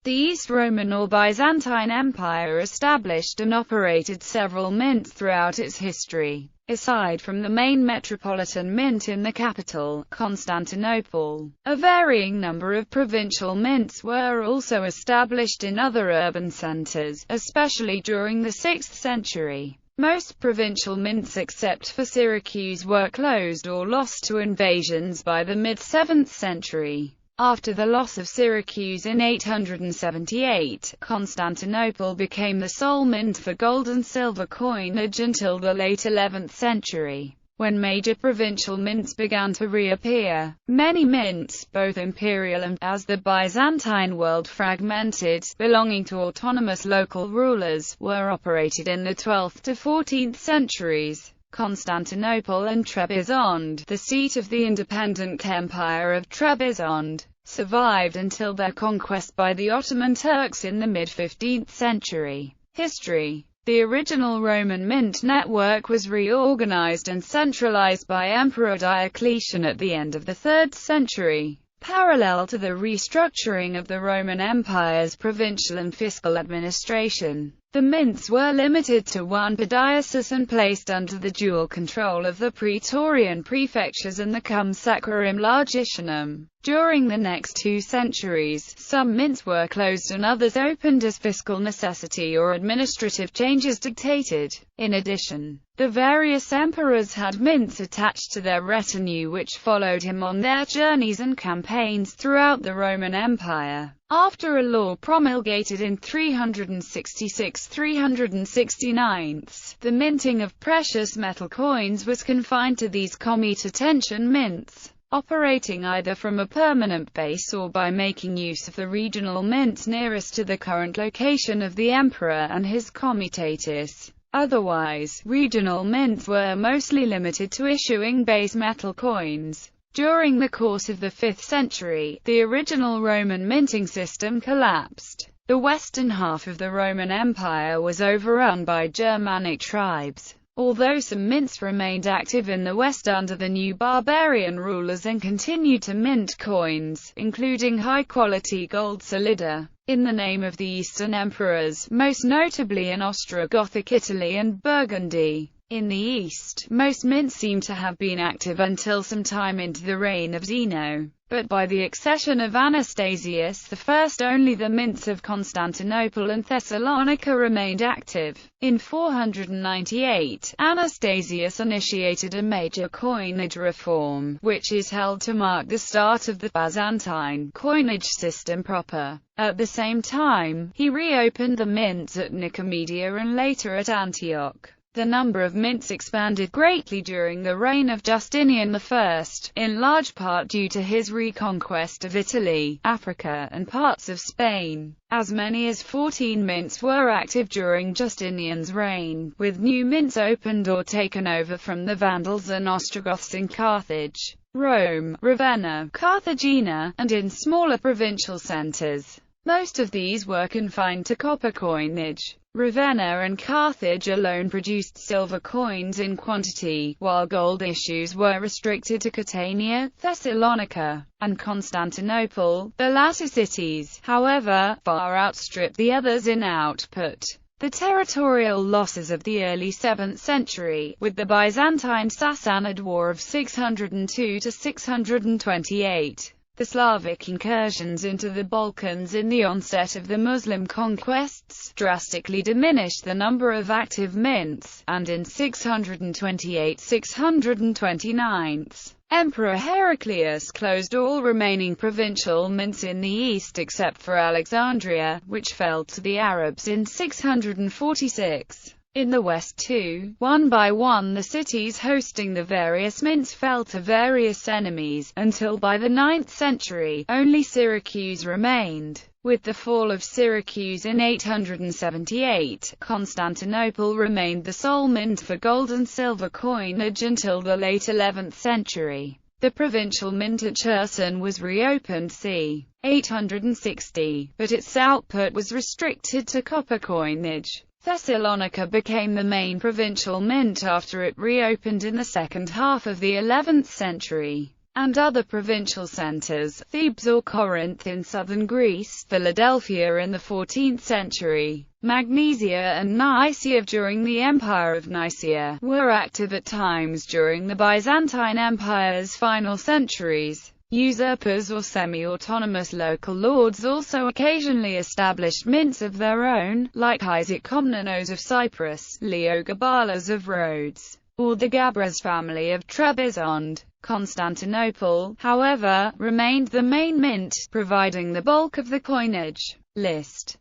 The East Roman or Byzantine Empire established and operated several mints throughout its history. Aside from the main metropolitan mint in the capital, Constantinople, a varying number of provincial mints were also established in other urban centers, especially during the 6th century. Most provincial mints except for Syracuse were closed or lost to invasions by the mid-7th century. After the loss of Syracuse in 878, Constantinople became the sole mint for gold and silver coinage until the late 11th century, when major provincial mints began to reappear. Many mints, both imperial and, as the Byzantine world fragmented, belonging to autonomous local rulers, were operated in the 12th to 14th centuries. Constantinople and Trebizond, the seat of the independent Empire of Trebizond, survived until their conquest by the Ottoman Turks in the mid-15th century. History. The original Roman mint network was reorganized and centralized by Emperor Diocletian at the end of the 3rd century. Parallel to the restructuring of the Roman Empire's provincial and fiscal administration, the mints were limited to one per diocese and placed under the dual control of the Praetorian prefectures and the Cum Sacrarum Largitionum. During the next 2 centuries, some mints were closed and others opened as fiscal necessity or administrative changes dictated. In addition, the various emperors had mints attached to their retinue which followed him on their journeys and campaigns throughout the Roman Empire. After a law promulgated in 366–369, the minting of precious metal coins was confined to these commuter-tension mints, operating either from a permanent base or by making use of the regional mints nearest to the current location of the emperor and his commutatus. Otherwise, regional mints were mostly limited to issuing base metal coins. During the course of the 5th century, the original Roman minting system collapsed. The western half of the Roman Empire was overrun by Germanic tribes, although some mints remained active in the west under the new barbarian rulers and continued to mint coins, including high-quality gold solida, in the name of the Eastern emperors, most notably in Ostrogothic Italy and Burgundy. In the East, most mints seem to have been active until some time into the reign of Zeno, but by the accession of Anastasius I only the mints of Constantinople and Thessalonica remained active. In 498, Anastasius initiated a major coinage reform, which is held to mark the start of the Byzantine coinage system proper. At the same time, he reopened the mints at Nicomedia and later at Antioch. The number of mints expanded greatly during the reign of Justinian I, in large part due to his reconquest of Italy, Africa, and parts of Spain. As many as 14 mints were active during Justinian's reign, with new mints opened or taken over from the Vandals and Ostrogoths in Carthage, Rome, Ravenna, Carthagena, and in smaller provincial centers. Most of these were confined to copper coinage. Ravenna and Carthage alone produced silver coins in quantity, while gold issues were restricted to Catania, Thessalonica, and Constantinople. The latter cities, however, far outstripped the others in output. The territorial losses of the early 7th century, with the Byzantine-Sassanid War of 602–628, the Slavic incursions into the Balkans in the onset of the Muslim conquests, drastically diminished the number of active mints, and in 628–629, Emperor Heraclius closed all remaining provincial mints in the east except for Alexandria, which fell to the Arabs in 646. In the west too, one by one the cities hosting the various mints fell to various enemies, until by the 9th century, only Syracuse remained. With the fall of Syracuse in 878, Constantinople remained the sole mint for gold and silver coinage until the late 11th century. The provincial mint at Cherson was reopened c. 860, but its output was restricted to copper coinage. Thessalonica became the main provincial mint after it reopened in the second half of the 11th century. and other provincial centers, Thebes or Corinth in southern Greece, Philadelphia in the 14th century, Magnesia and Nicaea during the Empire of Nicaea, were active at times during the Byzantine Empire's final centuries. Usurpers or semi-autonomous local lords also occasionally established mints of their own, like Isaac Komnenos of Cyprus, Heliogabalus of Rhodes, or the Gabras family of Trebizond. Constantinople, however, remained the main mint, providing the bulk of the coinage. List